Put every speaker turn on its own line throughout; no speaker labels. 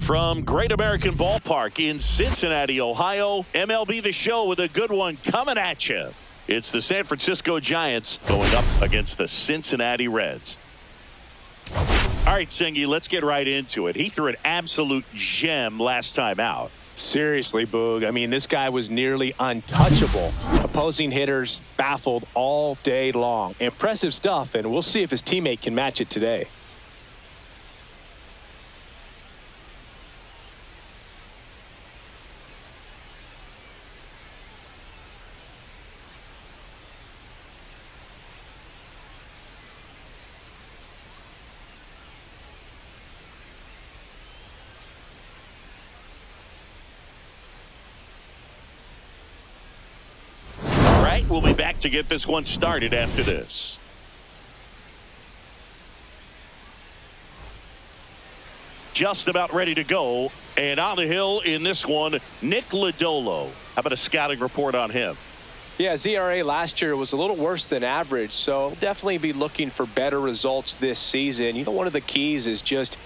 From Great American Ballpark in Cincinnati, Ohio, MLB The Show with a good one coming at you. It's the San Francisco Giants going up against the Cincinnati Reds. All right, Singy, let's get right into it. He threw an absolute gem last time out.
Seriously, Boog. I mean, this guy was nearly untouchable. Opposing hitters baffled all day long. Impressive stuff, and we'll see if his teammate can match it today.
We'll be back to get this one started after this. Just about ready to go. And on the hill in this one, Nick Lodolo. How about a scouting report on him?
Yeah, his ERA last year was a little worse than average, so definitely be looking for better results this season. You know, one of the keys is just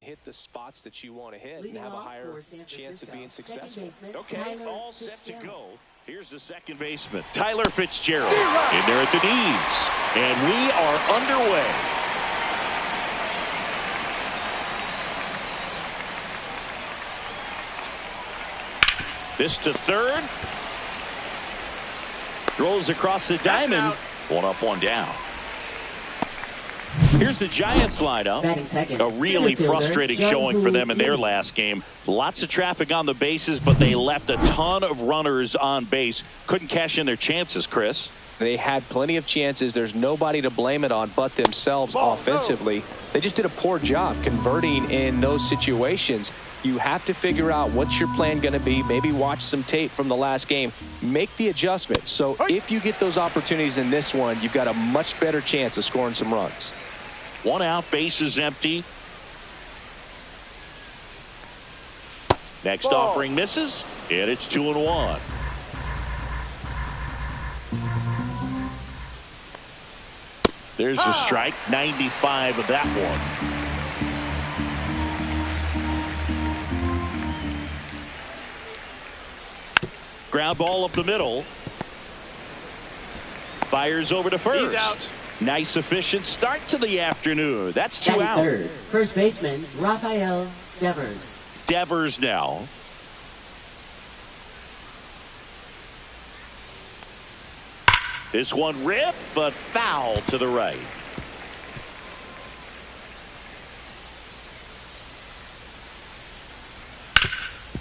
hit the spots that you want to hit and have a higher chance of being successful.
Okay, all set to go. Here's the second baseman, Tyler Fitzgerald, in there at the knees. And we are underway. This to third. Rolls across the diamond. One up, one down. Here's the Giants lineup. A really frustrating showing for them in their last game. Lots of traffic on the bases, but they left a ton of runners on base. Couldn't cash in their chances, Chris.
They had plenty of chances. There's nobody to blame it on but themselves offensively. They just did a poor job converting in those situations. You have to figure out what's your plan going to be. Maybe watch some tape from the last game. Make the adjustment. So if you get those opportunities in this one, you've got a much better chance of scoring some runs.
One out, base is empty. Next offering misses, and it's 2-1. There's the strike, 95 of that one. Ground ball up the middle. Fires over to first.
He's out.
Nice, efficient start to the afternoon. That's two out.
Third, first baseman Rafael Devers.
Devers now. This one ripped, but foul to the right.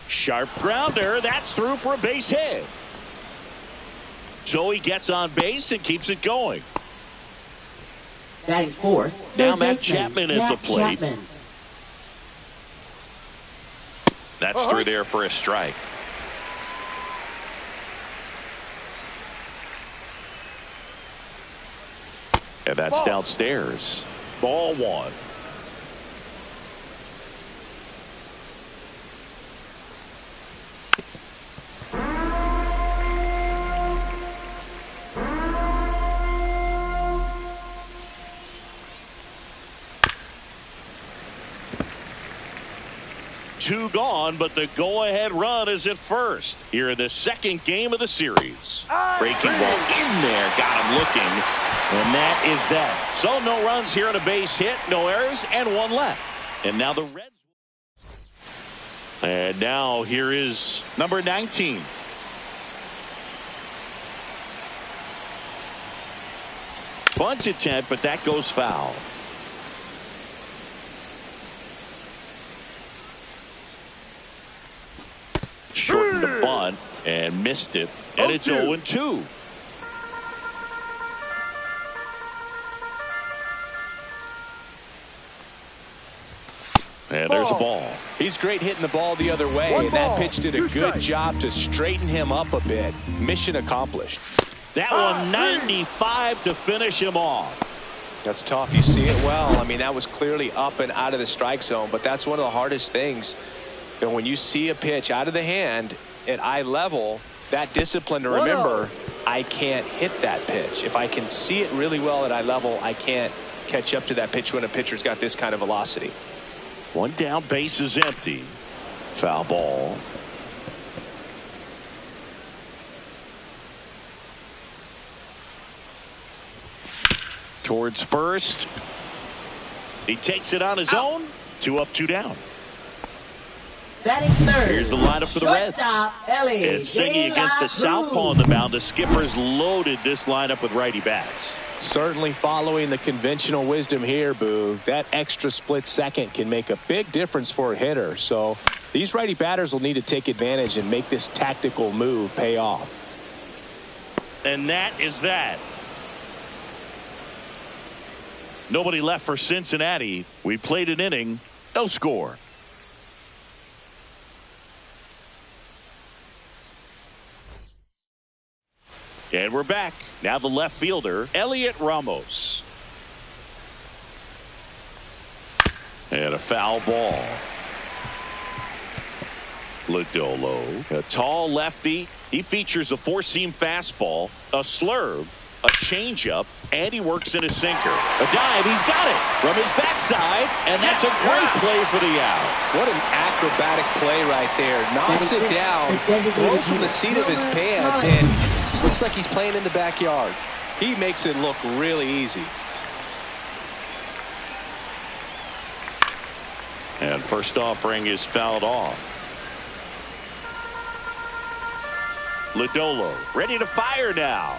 Sharp grounder. That's through for a base hit. So he gets on base and keeps it going.
Batting fourth.
Now Matt Chapman at the plate.
Chapman.
That's through there for a strike. And that's downstairs. Ball one. Two gone, but the go-ahead run is at first here in the second game of the series. Breaking ball in there, got him looking, and that is that. So no runs here on a base hit, no errors, and one left. And now the Reds. And now here is number 19. Bunt attempt, but that goes foul. Shortened the bunt and missed it, and it's 0-2. And there's a ball.
He's great hitting the ball the other way, and that pitch did a good job to straighten him up a bit. Mission accomplished.
That one 95 to finish him off.
That's tough. You see it well. I mean, that was clearly up and out of the strike zone, but that's one of the hardest things. You know, when you see a pitch out of the hand at eye level, that discipline to remember, I can't hit that pitch. If I can see it really well at eye level, I can't catch up to that pitch when a pitcher's got this kind of velocity.
One down, base is empty. Foul ball. Towards first. He takes it on his own. 2 up, 2 down.
Batting third.
Here's the lineup for the Reds. It's singing against the southpaw on the mound. The skipper's loaded this lineup with righty bats.
Certainly following the conventional wisdom here, Boo. That extra split second can make a big difference for a hitter. So these righty batters will need to take advantage and make this tactical move pay off.
And that is that. Nobody left for Cincinnati. We played an inning. No score. And we're back. Now the left fielder, Elliot Ramos. And a foul ball. Lodolo, a tall lefty. He features a four-seam fastball, a slurve, a changeup, and he works in a sinker. A dive, he's got it from his backside, and that's a great play for the out.
What an acrobatic play right there. Knocks it down, throws from the seat of his pants, and just looks like he's playing in the backyard. He makes it look really easy.
And first offering is fouled off. Lodolo ready to fire now.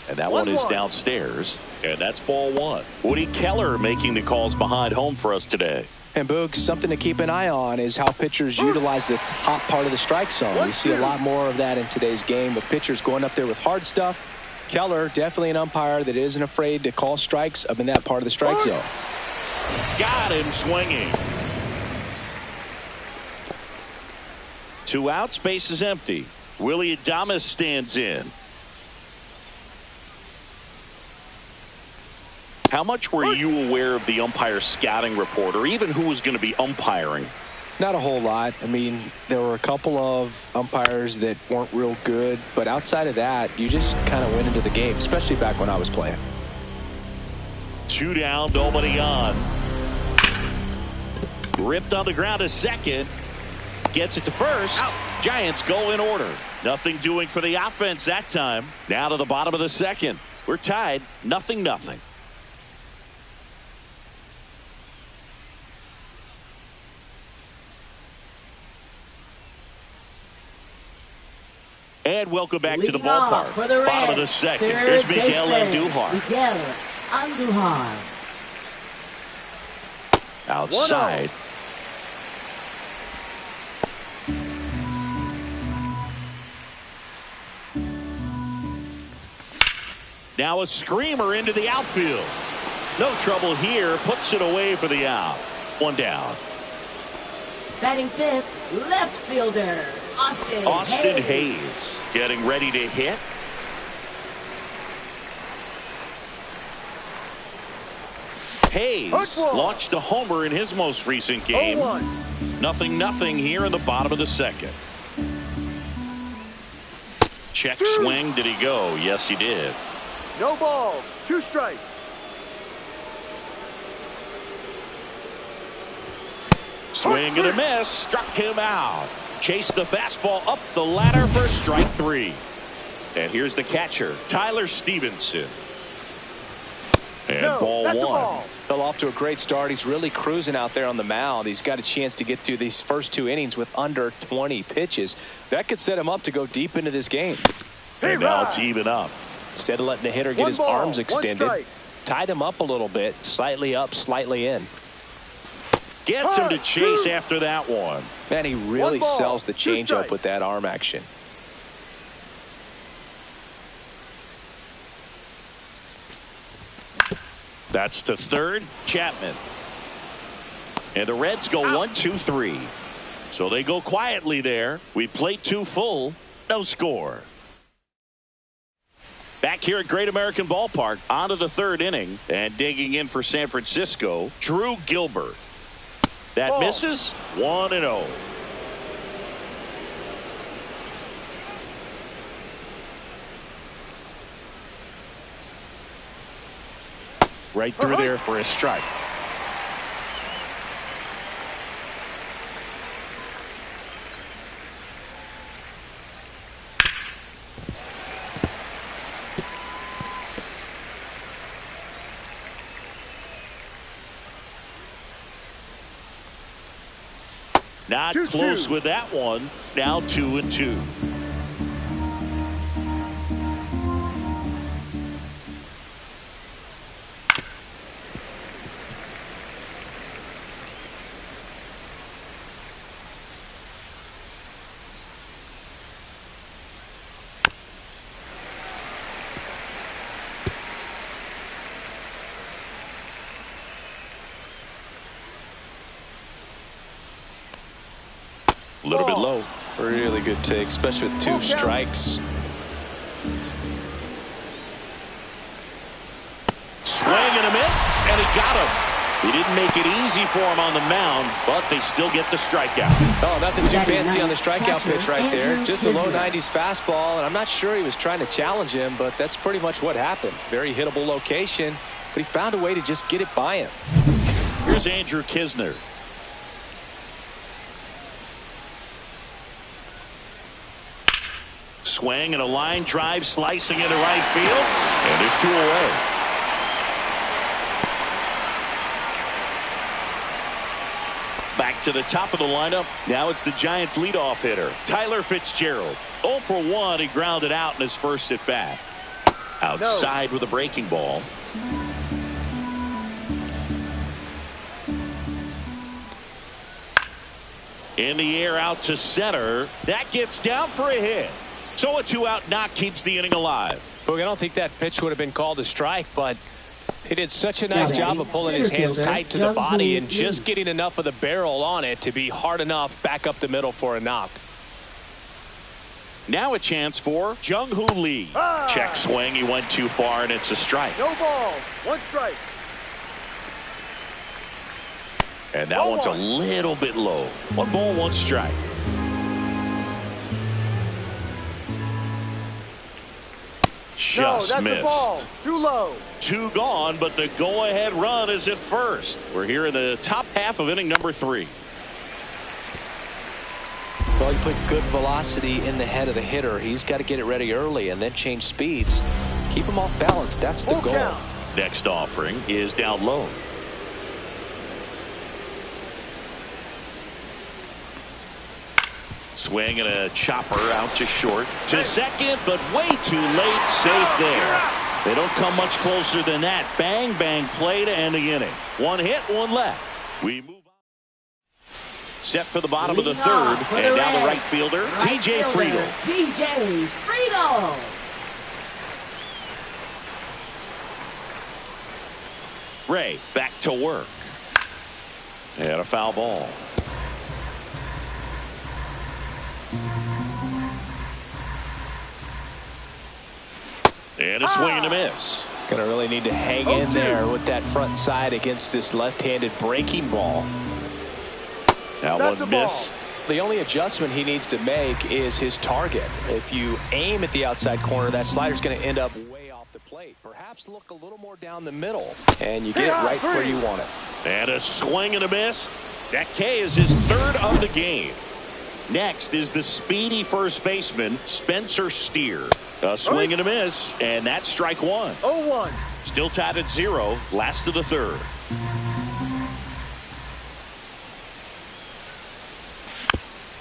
And that one is downstairs. And that's ball one. Woody Keller making the calls behind home for us today.
And Boog, something to keep an eye on is how pitchers utilize the top part of the strike zone. We see a lot more of that in today's game with pitchers going up there with hard stuff. Keller, definitely an umpire that isn't afraid to call strikes up in that part of the strike zone.
Got him swinging. 2 outs, base is empty. Willie Adames stands in. How much were you aware of the umpire scouting report, or even who was going to be umpiring?
Not a whole lot. I mean, there were a couple of umpires that weren't real good, but outside of that, you just kind of went into the game, especially back when I was playing.
2 down, nobody on. Ripped on the ground to second. Gets it to first. Out. Giants go in order. Nothing doing for the offense that time. Now to the bottom of the second. We're tied, 0-0. And welcome back to the ballpark. Bottom of the second. Here's Miguel Andujar. Outside. Now a screamer into the outfield. No trouble here. Puts it away for the out. 1 down.
Batting fifth, left fielder, Austin
Hayes getting ready to hit. Hayes launched a homer in his most recent game. 0-0 here in the bottom of the second. Check swing. Did he go? Yes, he did.
No balls, 2 strikes.
Swing and a miss. Struck him out. Chased the fastball up the ladder for strike 3. And here's the catcher, Tyler Stevenson. And ball 1.
Well, off to a great start. He's really cruising out there on the mound. He's got a chance to get through these first 2 innings with under 20 pitches. That could set him up to go deep into this game.
And now it's even up.
Instead of letting the hitter get his arms extended, tied him up a little bit, slightly up, slightly in.
Gets him to chase after that one.
Man, he really sells the changeup with that arm action.
That's to third, Chapman. And the Reds go 1-2-3. So they go quietly there. We played 2 full, no score. Back here at Great American Ballpark, on to the 3rd inning, and digging in for San Francisco, Drew Gilbert. That misses. 1-0. right through there for a strike. Not
2-2.
close with that one. Now 2-2. A little bit low.
Really good take, especially with 2 strikes.
Swing and a miss, and he got him. He didn't make it easy for him on the mound, but they still get the strikeout.
Oh, nothing too fancy on the strikeout pitch right there. Just a low 90s fastball, and I'm not sure he was trying to challenge him, but that's pretty much what happened. Very hittable location, but he found a way to just get it by him.
Here's Andrew Kisner. Swing and a line drive slicing into right field, and there's 2 away. Back to the top of the lineup. Now it's the Giants leadoff hitter, Tyler Fitzgerald. 0 for 1. He grounded out in his first at bat. Outside with a breaking ball. In the air out to center. That gets down for a hit. So a 2-out knock keeps the inning alive.
Boog, I don't think that pitch would have been called a strike, but he did such a nice job of pulling his hands tight to the body and just getting enough of the barrel on it to be hard enough back up the middle for a knock.
Now a chance for Jung-Hoo Lee. Check swing. He went too far, and it's a strike.
No ball. 1 strike.
And that one's a little bit low. 1 ball, 1 strike. Just
that's
missed.
A ball. Too low.
2 gone, but the go-ahead run is at first. We're here in the top half of inning number 3.
Well, you put good velocity in the head of the hitter. He's got to get it ready early and then change speeds. Keep him off balance. That's the goal.
Count.
Next offering is down low. Swing and a chopper out to short. To second, but way too late. Safe there. They don't come much closer than that. Bang, bang play to end the inning. 1 hit, 1 left. We move on. Set for the bottom of the 3rd. And down the right fielder, T.J. Friedel.
T.J. Friedel.
Ray back to work. And a foul ball. And a swing and a miss.
Going to really need to hang in there with that front side against this left-handed breaking ball.
That one missed.
The only adjustment he needs to make is his target. If you aim at the outside corner, that slider's going to end up way off the plate. Perhaps look a little more down the middle, and you get it right where you want it.
And a swing and a miss. That K is his 3rd of the game. Next is the speedy first baseman, Spencer Steer. A swing and a miss, and that's strike 1.
0-1.
Still tied at 0, last of the 3rd.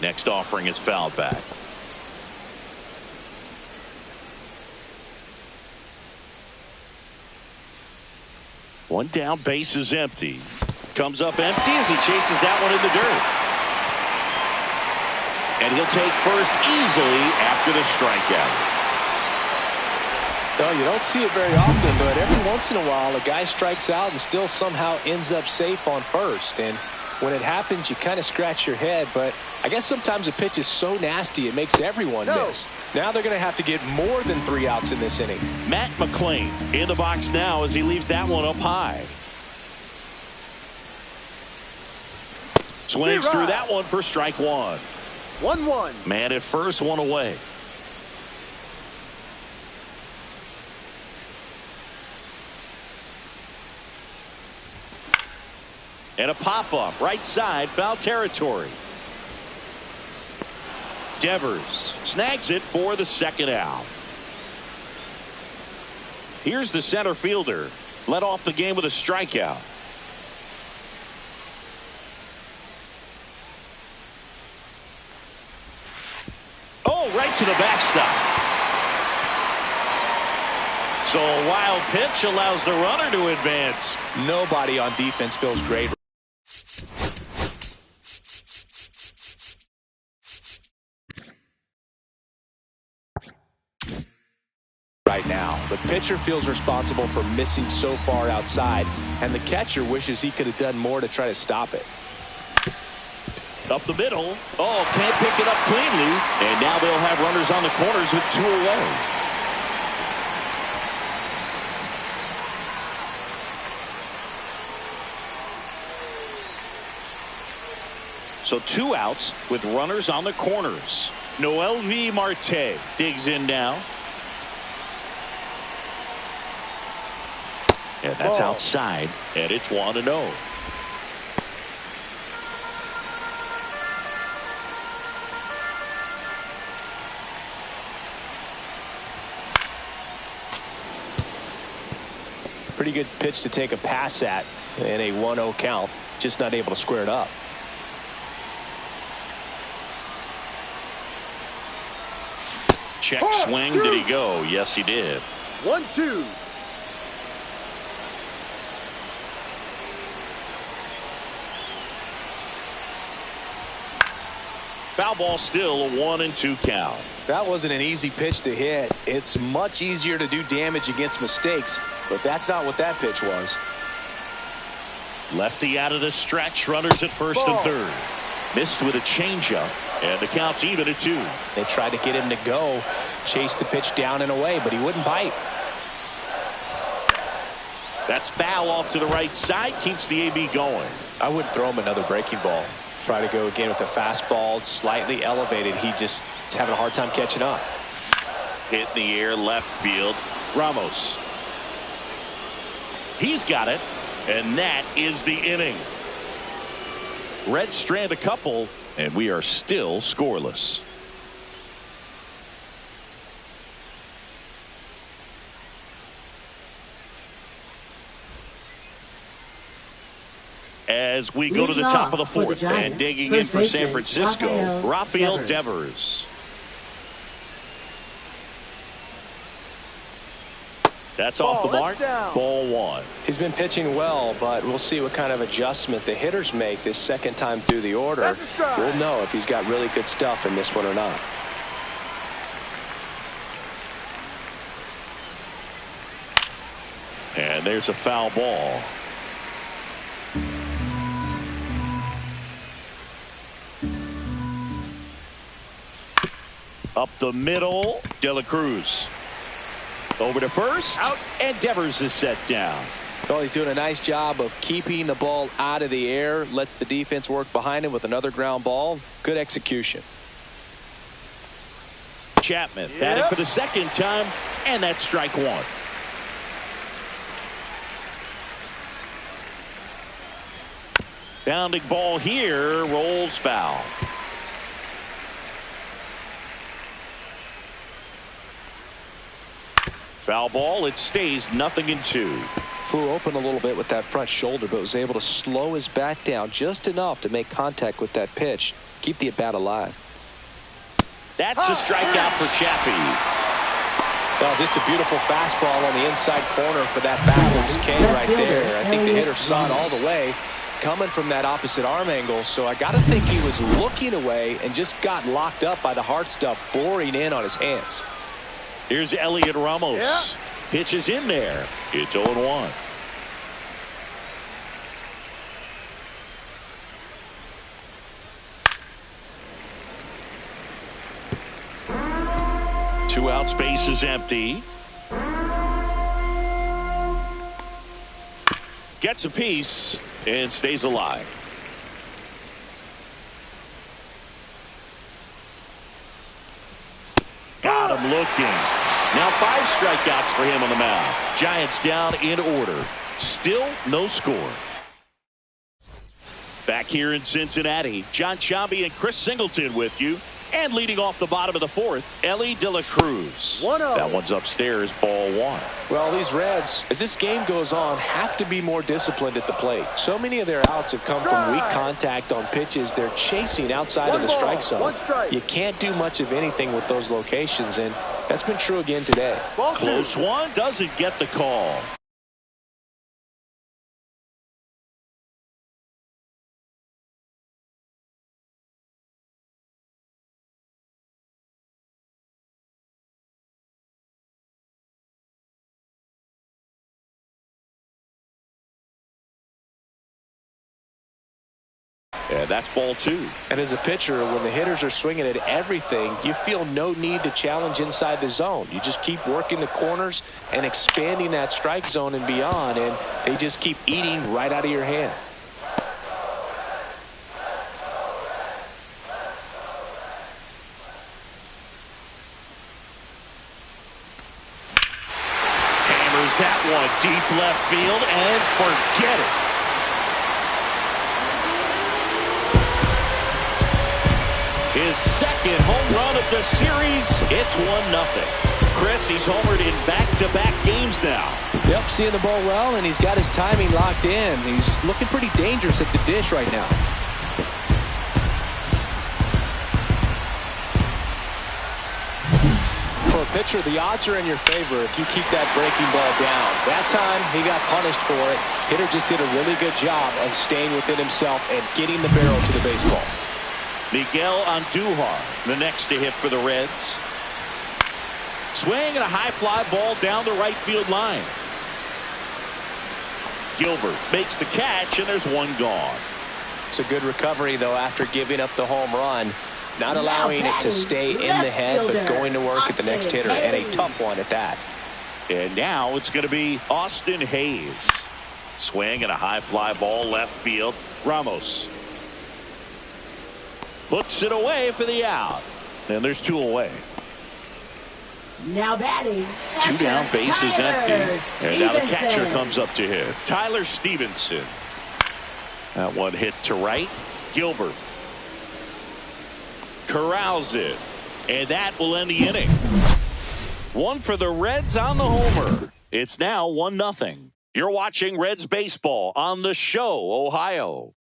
Next offering is fouled back. One down, base is empty. Comes up empty as he chases that one in the dirt. And he'll take first easily after the strikeout.
No, you don't see it very often, but every once in a while a guy strikes out and still somehow ends up safe on first. And when it happens, you kind of scratch your head, but I guess sometimes a pitch is so nasty it makes everyone miss. Now they're going to have to get more than 3 outs in this inning.
Matt McClain in the box now as he leaves that one up high. Swings through that one for strike 1.
1-1.
Man at first, 1 away. And a pop-up right side, foul territory. Devers snags it for the second out. Here's the center fielder. Led off the game with a strikeout. Oh, right to the backstop. So a wild pitch allows the runner to advance.
Nobody on defense feels great right now. The pitcher feels responsible for missing so far outside, and the catcher wishes he could have done more to try to stop it.
Up the middle. Oh, can't pick it up cleanly. And now they'll have runners on the corners with 2 away. So 2 outs with runners on the corners. Noelvi Marte digs in now. And that's outside, and it's 1-0.
Pretty good pitch to take a pass at in a 1-0 count. Just not able to square it up.
Check swing. Did he go? Yes, he did.
1-2.
Foul ball, still a 1-2 count.
That wasn't an easy pitch to hit. It's much easier to do damage against mistakes, but that's not what that pitch was.
Lefty out of the stretch. Runners at first and third. Missed with a changeup, and the count's even at 2.
They tried to get him to go, chase the pitch down and away, but he wouldn't bite.
That's foul off to the right side. Keeps the AB going.
I wouldn't throw him another breaking ball. Try to go again with the fastball, slightly elevated. He just is having a hard time catching up.
Hit in the air, left field. Ramos. He's got it, and that is the inning. Reds strand a couple, and we are still scoreless. As we go to the top of the 4th, and digging in for San Francisco, Rafael Devers. That's off the mark. Ball 1.
He's been pitching well, but we'll see what kind of adjustment the hitters make this second time through the order. We'll know if he's got really good stuff in this one or not.
And there's a foul ball. Up the middle, De La Cruz. Over to first, out, and Devers is set down.
Well, he's doing a nice job of keeping the ball out of the air, lets the defense work behind him with another ground ball. Good execution.
Chapman batting for the second time, and that's strike 1. Bounding ball here, rolls foul. Foul ball, it stays 0-2.
Flew open a little bit with that front shoulder, but was able to slow his bat down just enough to make contact with that pitch. Keep the at-bat alive.
That's a strikeout for Chappie.
Well, just a beautiful fastball on the inside corner for that backwards K right there. I think the hitter saw it all the way coming from that opposite arm angle, so I got to think he was looking away and just got locked up by the hard stuff boring in on his hands.
Here's Elliot Ramos. Pitches in there. It's 0-1. Two out, space is empty. Gets a piece and stays alive. Got him looking. Now 5 strikeouts for him on the mound. Giants down in order. Still no score. back here in Cincinnati. John Sciambi and Chris Singleton with you. And leading off the bottom of the fourth, Ellie De La Cruz.
1-0.
That one's upstairs, ball one.
Well, these Reds, as this game goes on, have to be more disciplined at the plate. So many of their outs have come from weak contact on pitches they're chasing outside of the strike zone. You can't do much of anything with those locations, and that's been true again today.
Close one, doesn't get the call. And that's ball two.
And as a pitcher, when the hitters are swinging at everything, you feel no need to challenge inside the zone. You just keep working the corners and expanding that strike zone and beyond, and they just keep eating right out of your hand.
Hammers that one deep left field and forget it. His second home run of the series. It's 1-0. Chris, he's homered in back-to-back games now.
Yep, seeing the ball well, and he's got his timing locked in. He's looking pretty dangerous at the dish right now. For a pitcher, the odds are in your favor if you keep that breaking ball down. That time, he got punished for it. Hitter just did a really good job of staying within himself and getting the barrel to the baseball.
Miguel Andujar, the next to hit for the Reds. Swing and a high fly ball down the right field line. Gilbert makes the catch, and there's one gone.
It's a good recovery, though, after giving up the home run. Not allowing it to stay in the head, but going to work at the next hitter, and a tough one at that.
And now it's going to be Austin Hayes. Swing and a high fly ball left field. Ramos puts it away for the out. And there's two away.
Now batting.
Two down, base is empty. And now the catcher comes up to hit. Tyler Stevenson. That one hit to right. Gilbert corrals it. And that will end the inning. One for the Reds on the homer. It's now 1-0. You're watching Reds baseball on The Show, Ohio.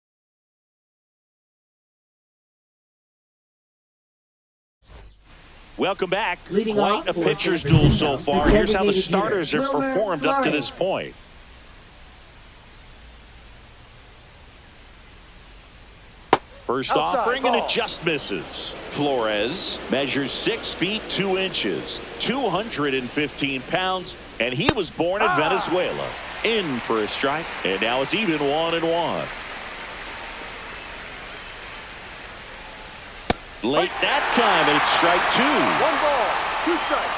Welcome back.
Leading
Quite
off
a
for
pitcher's
San
duel so
Francisco,
far.
the
Here's how the
designated
starters
hitter,
have
Wilmer
performed up to
Flores.
this point. First
Outside
offering, and
ball.
it just misses. Flores measures 6 feet 2 inches, 215 pounds, and he was born in Venezuela. In for a strike, and now it's even 1-1. Late that time, and it's strike 2.
1 ball, 2 strikes.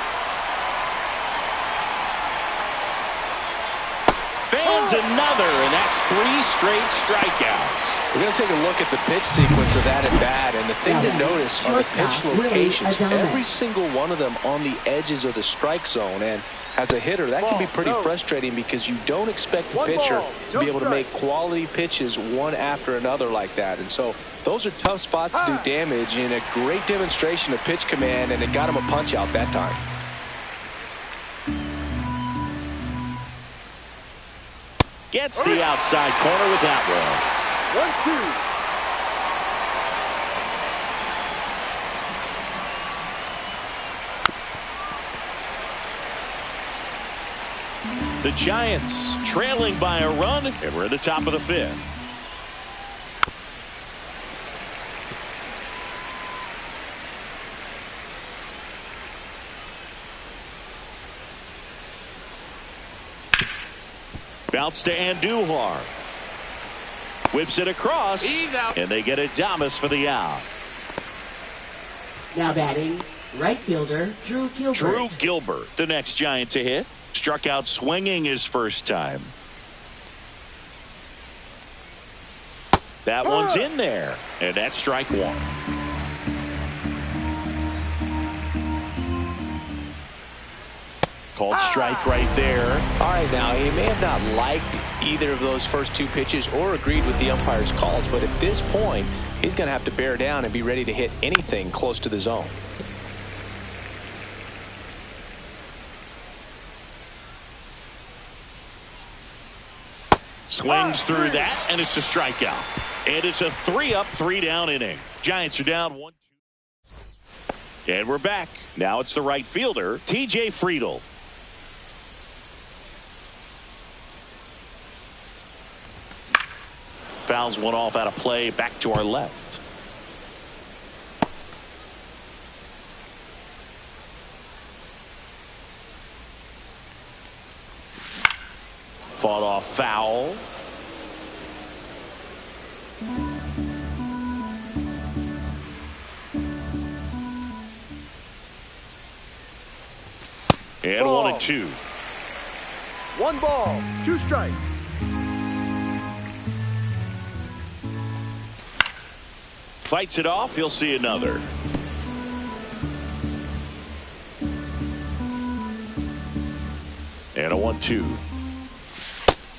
Fans another, and that's 3 straight strikeouts.
We're going to take a look at the pitch sequence of that at bat, and the thing to notice are the pitch locations. Every single one of them on the edges of the strike zone, and as a hitter, that can be pretty frustrating because you don't expect the pitcher to be able to make quality pitches one after another like that. And so those are tough spots to do damage, and a great demonstration of pitch command, and it got him a punch out that time.
Gets the outside corner with that one.
1-2.
The Giants trailing by a run, and we're at the top of the 5th. Bounce to Andujar. Whips it across, and they get Adames for the out.
Now batting, right fielder Drew Gilbert.
Drew Gilbert, the next Giant to hit. Struck out swinging his first time. That one's in there, and that's strike 1. Called strike right there.
All right, now, he may have not liked either of those first two pitches or agreed with the umpire's calls, but at this point, he's going to have to bear down and be ready to hit anything close to the zone.
Swings through that, and it's a strikeout. And it's a 3-up, 3-down inning. Giants are down 1-2. And we're back. Now it's the right fielder, T.J. Friedl. Fouls one off out of play, back to our left. Fought off foul. And
ball.
1-2.
1 ball, 2 strikes.
Fights it off. He'll see another. And a 1-2.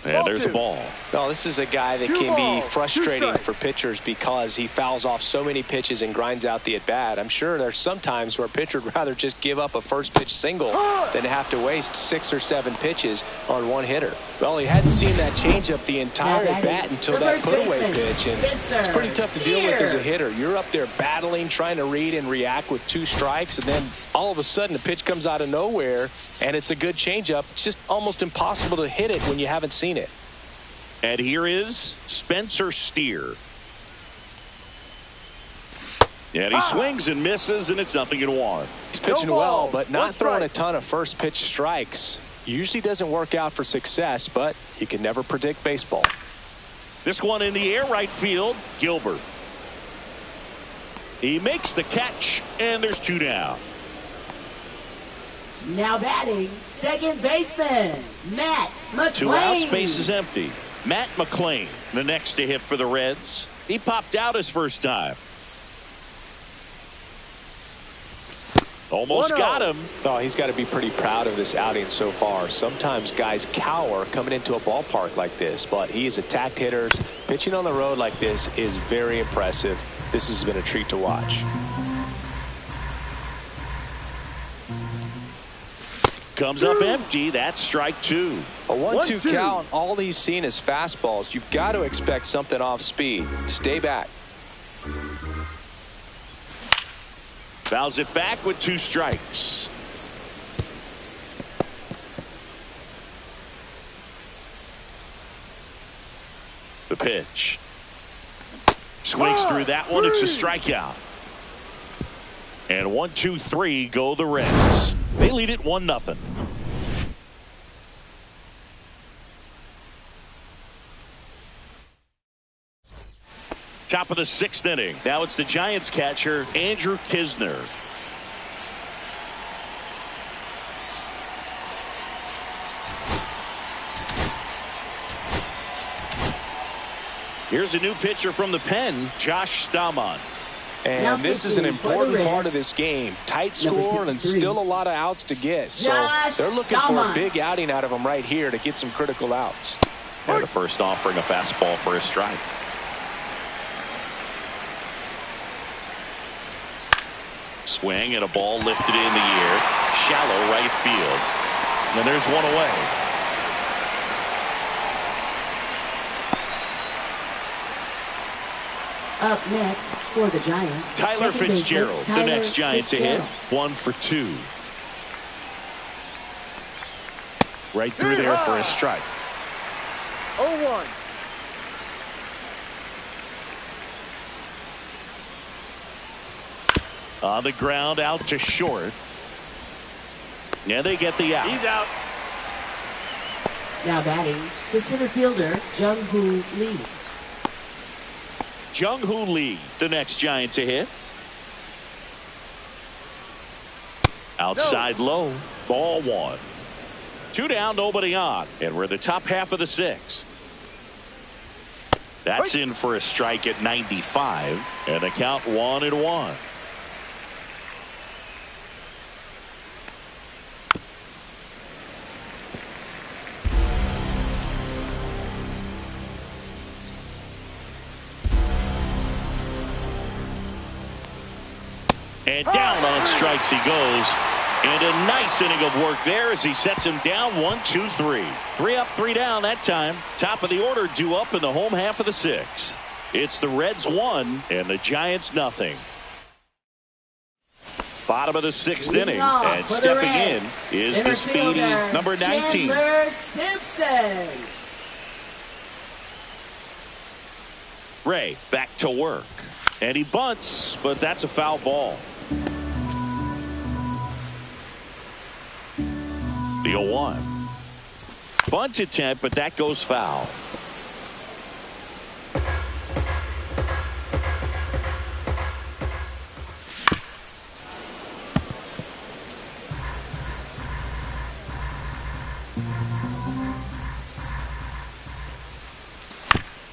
And there's a ball.
Well, this is a guy that can be frustrating for pitchers because he fouls off so many pitches and grinds out the at-bat. I'm sure there's some times where a pitcher would rather just give up a first-pitch single than have to waste 6 or 7 pitches on one hitter. Well, he hadn't seen that changeup the entire at-bat until that put-away pitch, and it's pretty tough to deal with as a hitter. You're up there battling, trying to read and react with 2 strikes, and then all of a sudden a pitch comes out of nowhere, and it's a good changeup. It's just almost impossible to hit it when you haven't seen it.
And here is Spencer Steer. And he swings and misses, and it's 0-1.
He's pitching well, but not throwing a ton of first pitch strikes. Usually doesn't work out for success, but you can never predict baseball.
This one in the air, right field, Gilbert. He makes the catch, and there's 2 down.
Now batting, second baseman, Matt McClain.
2 outs, base is empty. Matt McClain, the next to hit for the Reds. He popped out his first time. Almost got him.
Oh, he's got to be pretty proud of this outing so far. Sometimes guys cower coming into a ballpark like this, but he has attacked hitters. Pitching on the road like this is very impressive. This has been a treat to watch.
Comes up empty. That's strike 2.
A 1-2 count. All he's seen is fastballs. You've got to expect something off speed. Stay back.
Fouls it back with 2 strikes. The pitch. Swings through that one. It's a strikeout. And 1, 2, 3 go the Reds. They lead it 1-0. Top of the 6th inning. Now it's the Giants catcher, Andrew Kisner. Here's a new pitcher from the pen, Josh Staumont.
And this is an important part of this game. Tight score and still a lot of outs to get. So they're looking for a big outing out of him right here to get some critical outs.
And the first offering a fastball for a strike. Swing and a ball lifted in the air. Shallow right field. And there's one away.
Up next for the Giants,
Tyler Fitzgerald, the next Giant to hit. 1 for 2. Right through there for a strike.
0-1.
On the ground, out to short. Yeah, they get the out.
He's out.
Now batting, the center fielder, Jung-Hoo Lee.
Jung-Hoo Lee, the next Giant to hit. Outside low, ball 1. 2 down, nobody on. And we're in the top half of the 6th. That's in for a strike at 95. And a count 1-1. And down on strikes he goes. And a nice inning of work there as he sets him down 1-2-3. 3 up, 3 down that time. Top of the order due up in the home half of the 6th. It's the Reds 1 and the Giants nothing. Bottom of the 6th inning, and stepping in is the speedy number 19.
Simpson.
Ray back to work, and he bunts, but that's a foul ball. The 0-1. Bunt attempt, but that goes foul.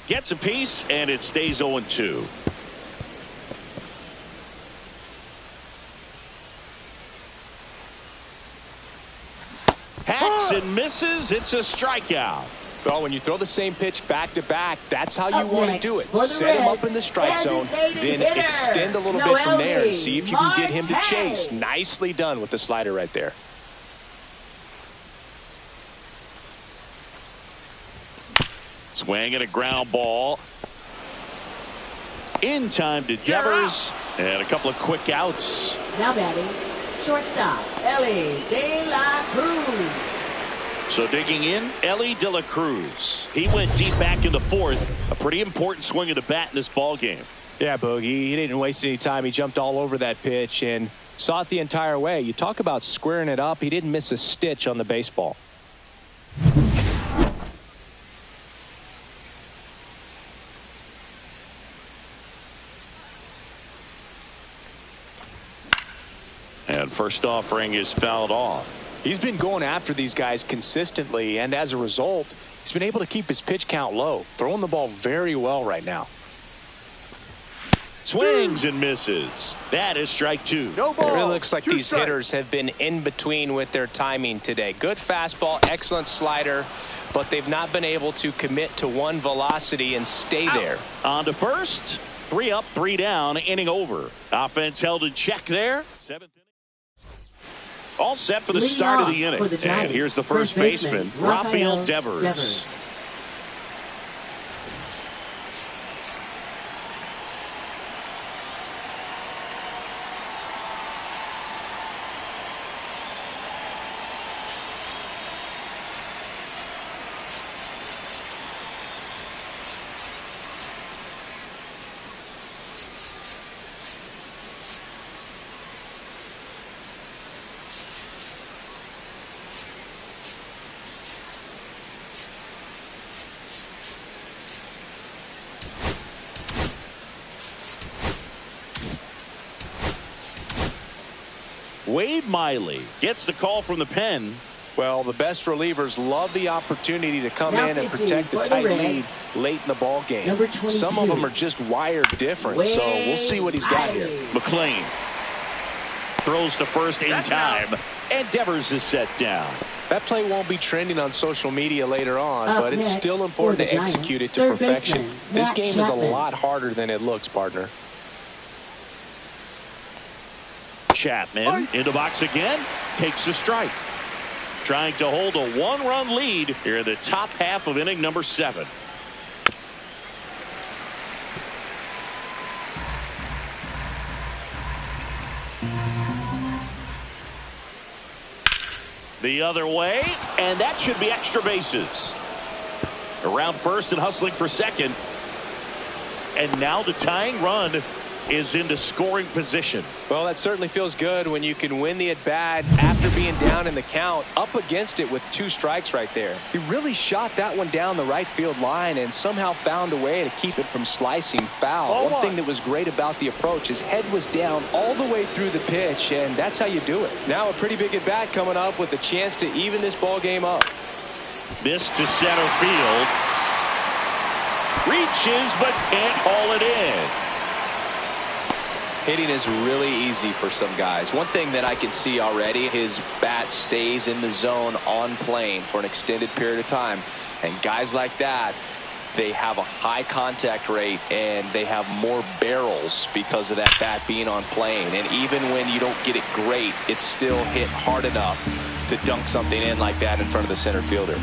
Gets a piece, and it stays 0-2. Hacks and misses. It's a strikeout.
Well, when you throw the same pitch back to back, that's how you want to do it. Set him up in the strike zone, then extend a little bit from there and see if you can get him to chase. Nicely done with the slider right there.
Swing and a ground ball. In time to Devers. And a couple of quick outs.
Now batting, shortstop, Ellie De La Cruz.
So digging in, Ellie De La Cruz. He went deep back in the 4th. A pretty important swing of the bat in this ball game.
Yeah, Boogie, he didn't waste any time. He jumped all over that pitch and saw it the entire way. You talk about squaring it up. He didn't miss a stitch on the baseball.
And first offering is fouled off.
He's been going after these guys consistently, and as a result, he's been able to keep his pitch count low, throwing the ball very well right now.
Swings and misses. That is strike 2.
No ball.
It really looks like these
Strikes.
hitters have been in between with their timing today. Good fastball, excellent slider, but they've not been able to commit to one velocity and stay there.
On to first. 3 up, 3 down, inning over. Offense held in check there. 7th inning. All set for the
Leading
start of
off
the inning.
for the
And
Giants,
here's the first baseman, Rafael Devers. Wade Miley gets the call from the pen.
Well, the best relievers love the opportunity to come
Now
in and
pitching
protect the
for the
tight
Reds,
lead late in the ball game.
number 22.
Some of them are just wired different, so we'll see what he's got here.
McLean throws to first in time, and Devers is set down.
That play won't be trending on social media later on,
Up
but it's
next
still
for
important
the
to
Giants,
execute it to
third
perfection.
baseman,
This
Matt
game is a
Chapman.
lot harder than it looks, partner.
Chapman in the box again, takes a strike. Trying to hold a 1-run lead here in the top half of inning number 7. The other way, and that should be extra bases. Around first and hustling for second. And now the tying run is into scoring position.
Well, that certainly feels good when you can win the at-bat after being down in the count, up against it with 2 strikes right there. He really shot that one down the right field line and somehow found a way to keep it from slicing foul. One thing that was great about the approach, his head was down all the way through the pitch, and that's how you do it. Now a pretty big at-bat coming up with a chance to even this ball game up.
This to center field. Reaches but can't haul it in.
Hitting is really easy for some guys. One thing that I can see already, his bat stays in the zone on plane for an extended period of time. And guys like that, they have a high contact rate and they have more barrels because of that bat being on plane. And even when you don't get it great, it's still hit hard enough to dunk something in like that in front of the center fielder.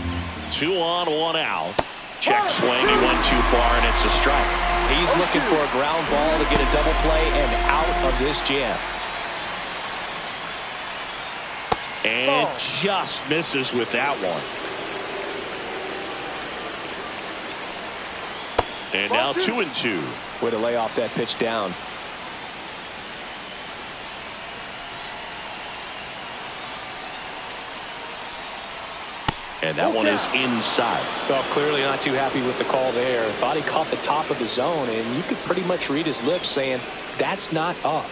2 on, 1 out. Check swing. He went too far, and it's a strike.
He's looking for a ground ball to get a double play and out of this jam.
And just misses with that one. And now 2-2.
Way to lay off that pitch down.
And that one is inside.
Well, clearly not too happy with the call there. Thought he caught the top of the zone, and you could pretty much read his lips saying, that's not up.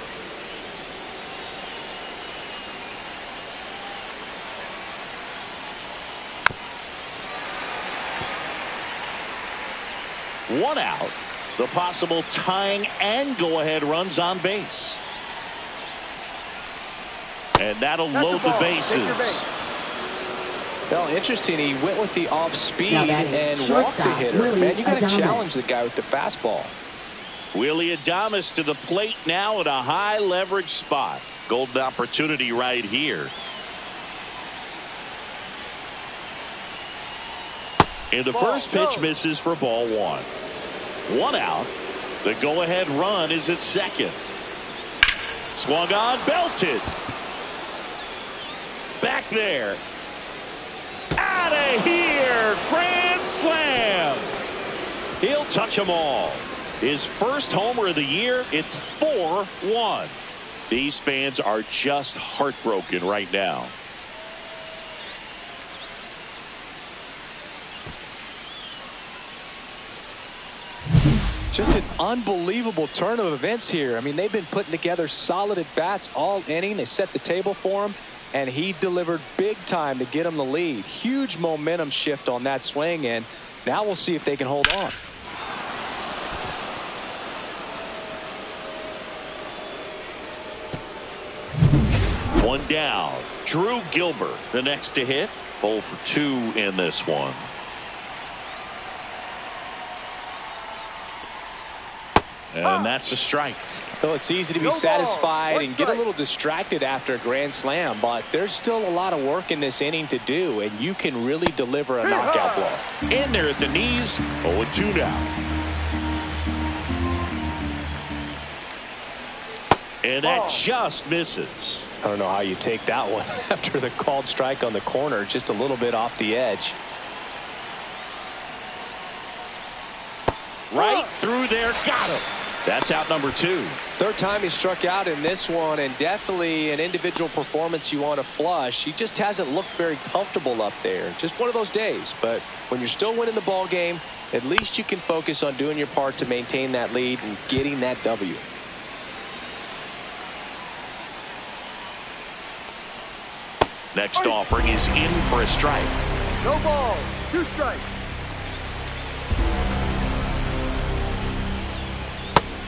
One out. The possible tying and go-ahead runs on base. And that'll load the bases.
Well, interesting. He went with the off speed and walked the hitter. Man, you got to challenge the guy with the fastball.
Willie Adames to the plate now at a high leverage spot. Golden opportunity right here. And the first pitch misses for ball 1. 1 out. The go-ahead run is at second. Swung on, belted. Back there. Out of here. Grand slam. He'll touch them all. His first homer of the year. It's 4-1. These fans are just heartbroken right now.
Just an unbelievable turn of events here. I mean, they've been putting together solid at-bats all inning. They set the table for him, and he delivered big time to get him the lead. Huge momentum shift on that swing, and now we'll see if they can hold on.
One down. Drew Gilbert, the next to hit. 0 for 2 in this one. And that's a strike.
Well, it's easy to be satisfied and get a little distracted after a grand slam, but there's still a lot of work in this inning to do, and you can really deliver a knockout blow.
In there at the knees. 0-2 now. And that just misses.
I don't know how you take that one after the called strike on the corner, just a little bit off the edge.
Right through there, got him. That's out number 2.
Third time he struck out in this one, and definitely an individual performance you want to flush. He just hasn't looked very comfortable up there. Just one of those days. But when you're still winning the ball game, at least you can focus on doing your part to maintain that lead and getting that W.
Next offering is in for a strike.
No ball, 2 strikes.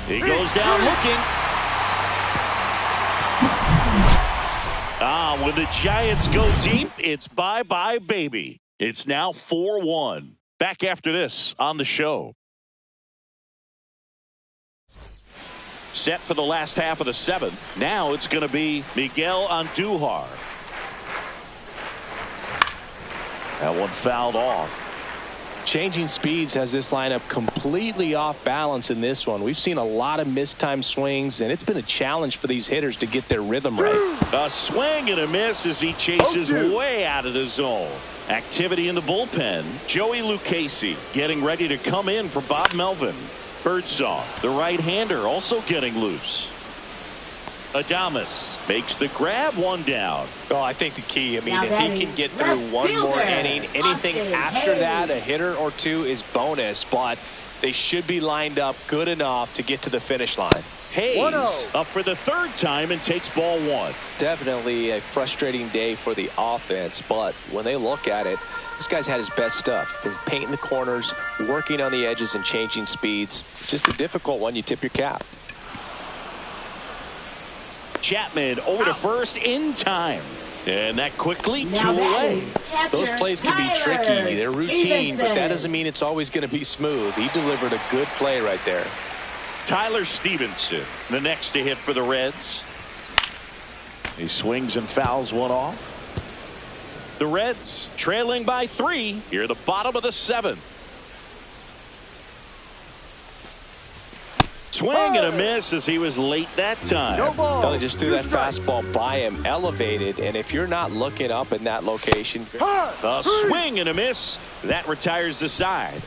He goes down looking. When the Giants go deep, it's bye-bye, baby. It's now 4-1. Back after this on the show. Set for the last half of the 7th. Now it's going to be Miguel Andujar. That one fouled off.
Changing speeds has this lineup completely off balance in this one. We've seen a lot of mistimed swings, and it's been a challenge for these hitters to get their rhythm right.
A swing and a miss as he chases way out of the zone. Activity in the bullpen. Joey Lucchesi getting ready to come in for Bob Melvin. Birdsong, the right-hander, also getting loose. Adames makes the grab, 1 down.
Well, I think the key, if he can get through one more inning, anything after that, a hitter or 2 is bonus, but they should be lined up good enough to get to the finish line.
Hayes up for the 3rd time and takes ball 1.
Definitely a frustrating day for the offense, but when they look at it, this guy's had his best stuff. Been painting the corners, working on the edges and changing speeds. Just a difficult one. You tip your cap.
Chapman over to first in time. And that quickly,
Now
2 away.
catcher,
Those plays can be
Tyler
tricky. They're routine, but that
Stevenson.
doesn't mean it's always going to be smooth. He delivered a good play right there.
Tyler Stevenson, the next to hit for the Reds. He swings and fouls one off. The Reds trailing by 3 here at the bottom of the 7th. Swing and a miss as he was late that time.
No ball.
Well, they just threw
Two
that
strikes.
fastball by him, elevated, and if you're not looking up in that location.
A swing and a miss. That retires the side.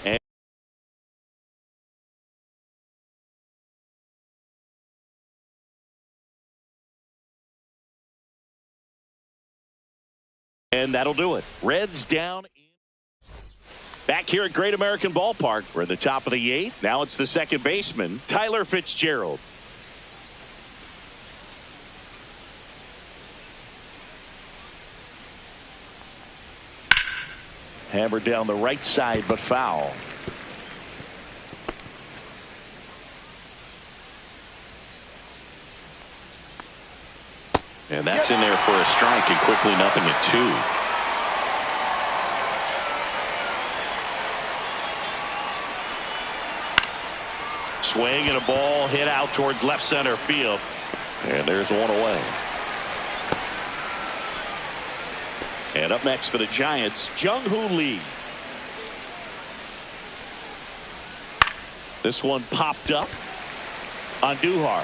And that'll do it. Reds down. Back here at Great American Ballpark. We're at the top of the 8th. Now it's the second baseman, Tyler Fitzgerald. Hammered down the right side, but foul. And that's in there for a strike, and quickly nothing at 2. Swing and a ball hit out towards left center field. And there's one away. And up next for the Giants, Jung-Hoo Lee. This one popped up on Duhar.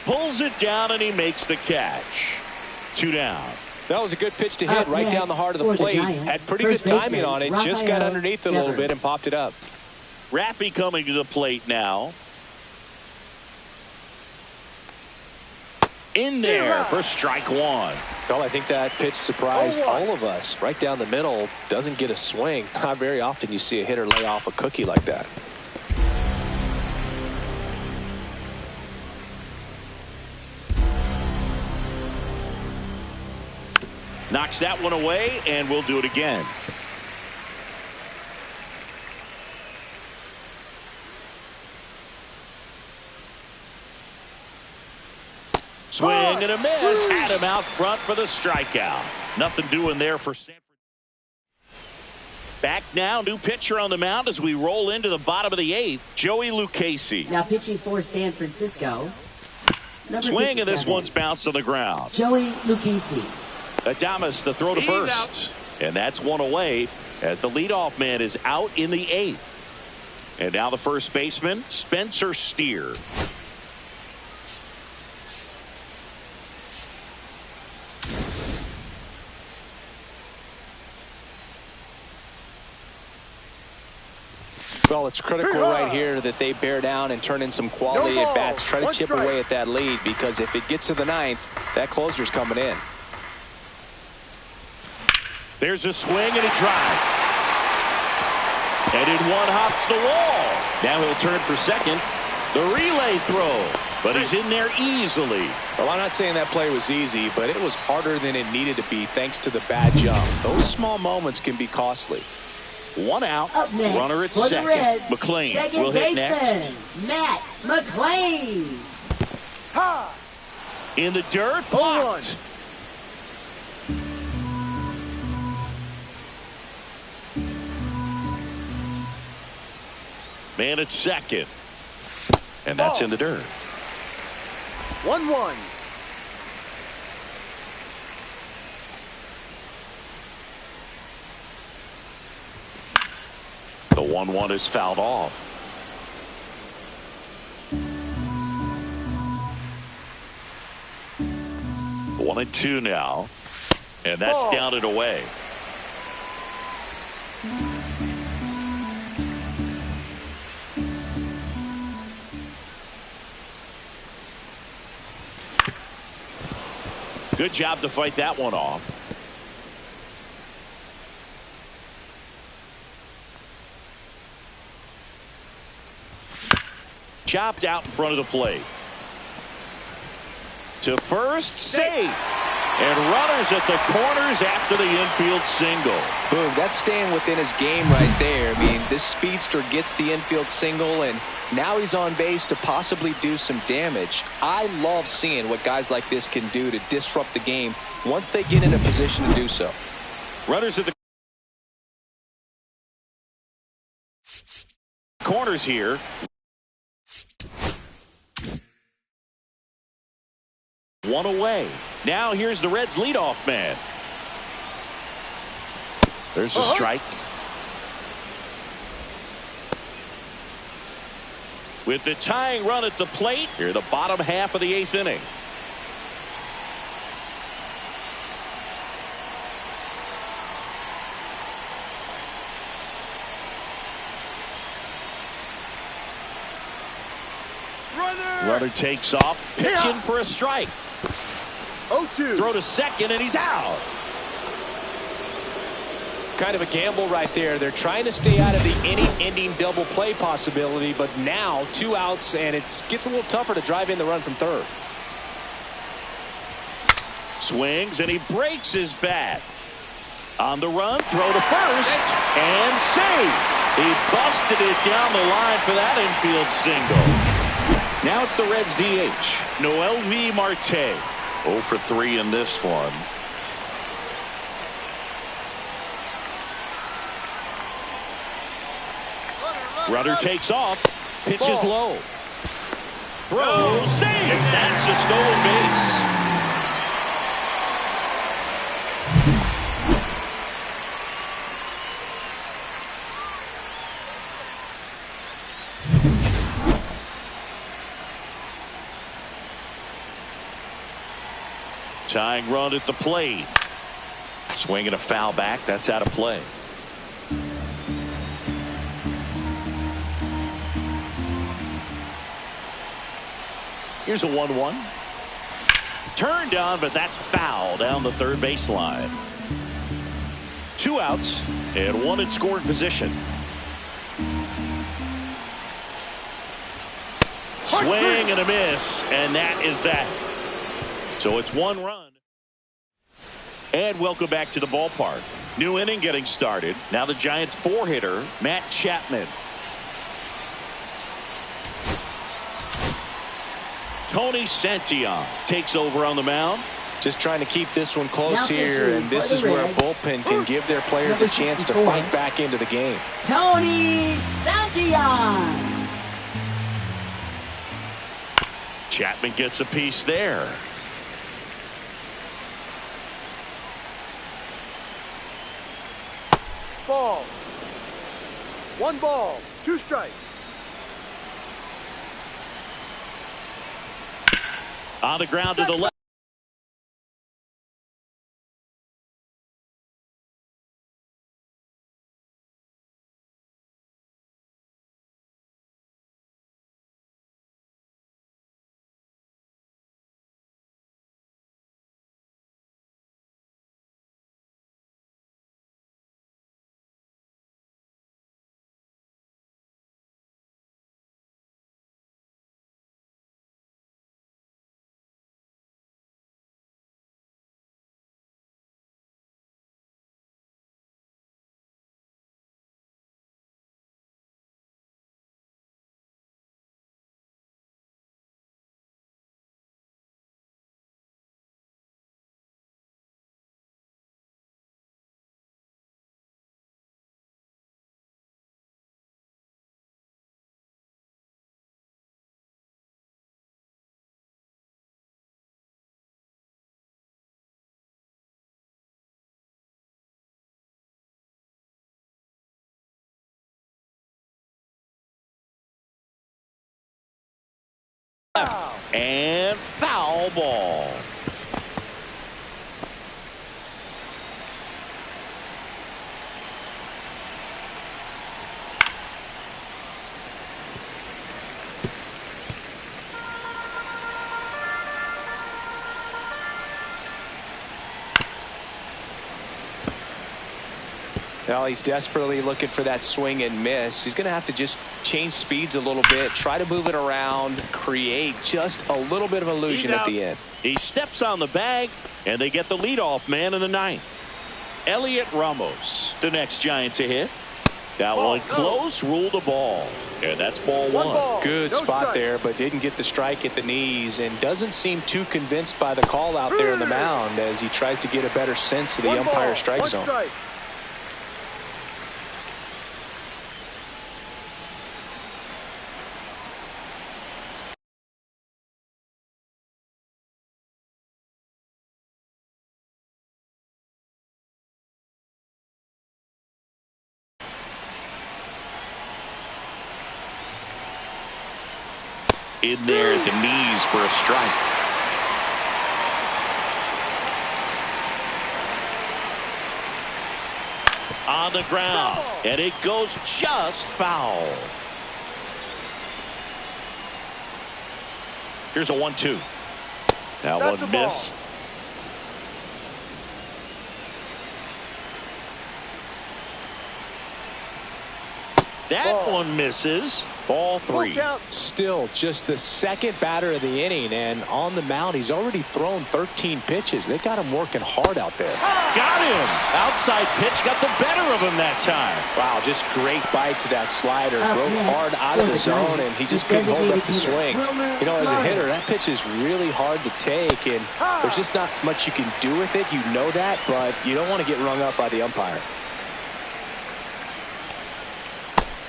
Pulls it down and he makes the catch. 2 down.
That was a good pitch to hit right down the heart of the
for the
plate.
Giants,
Had pretty good
first
timing
baseman,
on it. Just got
Rafael
underneath it a little bit
Devers.
and popped it up.
Raffy coming to the plate now. In there for strike 1.
Well, I think that pitch surprised all of us. Right down the middle, doesn't get a swing. Not very often you see a hitter lay off a cookie like that.
Knocks that one away, and we'll do it again. Swing and a miss. Had him out front for the strikeout. Nothing doing there for Sanford. Back now, new pitcher on the mound as we roll into the bottom of the 8th. Joey Lucchesi.
Now pitching for San Francisco. Number
Swing, and this
57,
one's bounced on the ground.
Joey Lucchesi.
Adames, the throw to first. And that's one away as the leadoff man is out in the 8th. And now the first baseman, Spencer Steer.
Well, it's critical right here that they bear down and turn in some quality at bats. Try to chip away at that lead, because if it gets to the 9th, that closer's coming in.
There's a swing and a drive. And in one hops the wall. Now he'll turn for second. The relay throw. But he's in there easily.
Well, I'm not saying that play was easy, but it was harder than it needed to be thanks to the bad jump. Those small moments can be costly.
1 out.
Up next
Runner at
for the
second.
Reds,
McLean
second
will hit
baseman,
next.
Matt McLean.
In the dirt. Blocked. Man at second. And that's in the dirt.
1-1.
The 1-1 is fouled off. One and 2 now. And that's down and away. Good job to fight that one off. Chopped out in front of the plate. To first, safe. And runners at the corners after the infield single.
Boom, that's staying within his game right there. I mean, this speedster gets the infield single, and now he's on base to possibly do some damage. I love seeing what guys like this can do to disrupt the game once they get in a position to do so.
Runners at the corners here. One away. Now here's the Reds leadoff man. There's a strike. With the tying run at the plate, here the bottom half of the 8th inning. Runner takes off, pitching for a strike.
0-2.
Throw to second, and he's out.
Kind of a gamble right there. They're trying to stay out of the inning-ending double play possibility, but now 2 outs, and it gets a little tougher to drive in the run from third.
Swings, and he breaks his bat. On the run, throw to first, and save. He busted it down the line for that infield single. Now it's the Reds DH, Noel V. Marte. 0 for 3 in this one. Runner takes off, pitches low. Throw, save. That's a stolen base. Tying run at the plate. Swinging a foul back. That's out of play. Here's a 1-1. Turned on, but that's foul down the third baseline. 2 outs and 1 in scoring position. Swing and a miss, and that is that. So it's 1 run. And welcome back to the ballpark. New inning getting started. Now the Giants 4-hitter, Matt Chapman. Tony Santillan takes over on the mound.
Just trying to keep this one close here, and this is where a bullpen can give their players a chance to fight back into the game.
Tony Santillan.
Chapman gets a piece there.
Ball. 1 ball, 2 strikes.
On the ground to the left. And foul ball.
Well, he's desperately looking for that swing and miss. He's going to have to just change speeds a little bit, try to move it around, create just a little bit of illusion at the end.
He steps on the bag, and they get the leadoff man in the ninth. Elliot Ramos, the next Giant to hit. That one close, ruled the ball. And that's ball one.
Good spot there, but didn't get the strike at the knees and doesn't seem too convinced by the call out there in the mound as he tries to get a better sense of the umpire strike zone.
In there at the knees for a strike. On the ground, and it goes just foul. Here's a 1-2. That one missed. That one misses. Ball three.
Still just the second batter of the inning, and on the mound he's already thrown 13 pitches. They got him working hard out there.
Got him. Outside pitch got the better of him that time.
Wow, just great bite to that slider. Broke hard out of the zone, and he just couldn't hold up the swing. You know, as a hitter, that pitch is really hard to take, and there's just not much you can do with it. You know that, but you don't want to get rung up by the umpire.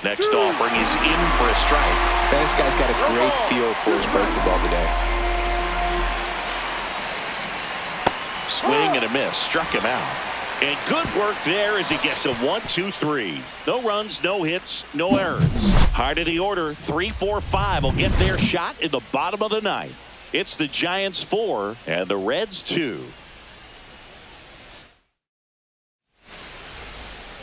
Next offering is in for a strike.
This guy's got a great feel for his breaking ball today.
Swing and a miss. Struck him out. And good work there as he gets a 1-2-3. No runs, no hits, no errors. Hard of the order, 3-4-5 will get their shot in the bottom of the ninth. It's the Giants 4 and the Reds 2.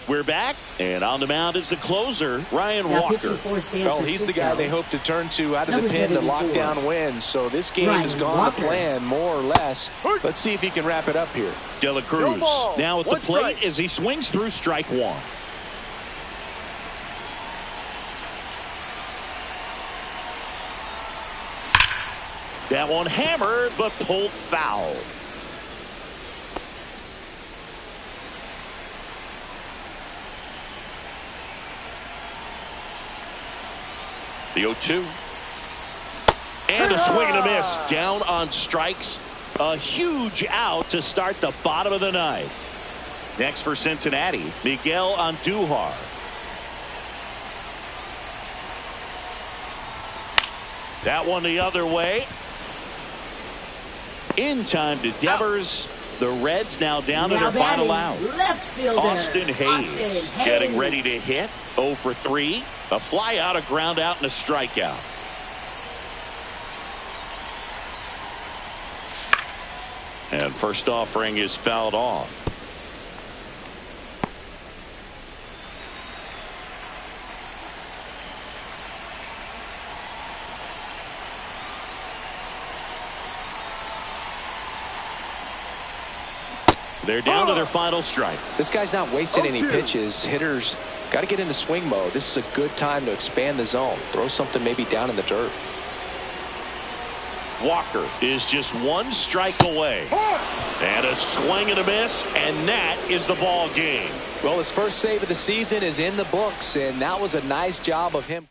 We're back, and on the mound is the closer, Ryan Walker.
Well, he's the guy they hope to turn to out of the pen to lock down wins. So this game has gone to plan, more or less. Let's see if he can wrap it up here.
De La Cruz now at the plate as he swings through strike one. That one hammered, but pulled foul. The 0-2. And a swing and a miss. Down on strikes. A huge out to start the bottom of the ninth. Next for Cincinnati, Miguel Andujar. That one the other way. In time to Devers. The Reds now down to their final out.
Left fielder,
Austin Hayes getting ready to hit. 0 for 3. A fly out, a ground out, and a strikeout. And first offering is fouled off. They're down to their final strike.
This guy's not wasting any pitches. Hitters got to get into swing mode. This is a good time to expand the zone. Throw something maybe down in the dirt.
Walker is just one strike away. And a swing and a miss, and that is the ball game.
Well, his first save of the season is in the books, and that was a nice job of him.